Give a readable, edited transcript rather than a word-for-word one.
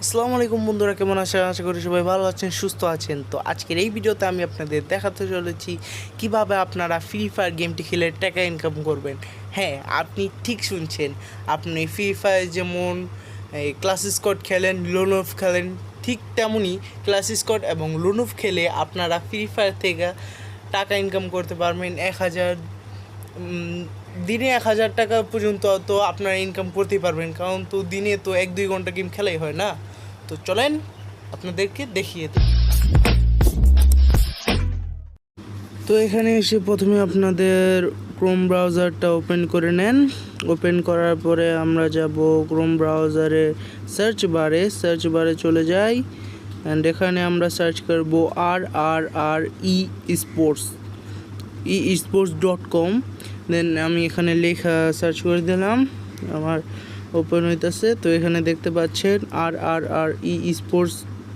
আসসালামু আলাইকুম বন্ধুরা, কেমন আছেন? আশা করি সবাই ভালো আছেন, সুস্থ আছেন। তো আজকের এই ভিডিওতে আমি আপনাদের দেখাতে চলেছি কিভাবে আপনারা ফ্রি ফায়ার গেমটি খেলে টাকা ইনকাম করবেন। হ্যাঁ, আপনি ঠিক শুনছেন। আপনি ফ্রি ফায়ার যেমন ক্লাস স্কোয়াড খেলেন, লোনফ খেলেন, ঠিক তেমনই ক্লাস স্কোয়াড এবং লোনফ খেলে আপনারা ফ্রি ফায়ার থেকে টাকা ইনকাম করতে পারবেন। 1000 দিনে 1000 টাকা পর্যন্ত তো আপনারা ইনকাম করতেই পারবেন, কারণ তো দিনে তো 1-2 ঘন্টা গেম খেলাই হয় না। তো চলেন আপনাদেরকে দেখিয়ে দিই। তো এখানে এসে প্রথমে আপনাদের ক্রোম ব্রাউজারটা ওপেন করে নেন। ওপেন করার পরে আমরা যাব ক্রোম ব্রাউজারে সার্চ বারে চলে যাই, অ্যান্ড এখানে আমরা সার্চ করব sports.com। দেন আমি এখানে লেখা সার্চ করে দিলাম, আমার ওপেন হইতেছে। তো এখানে দেখতে পাচ্ছেন RRR eSports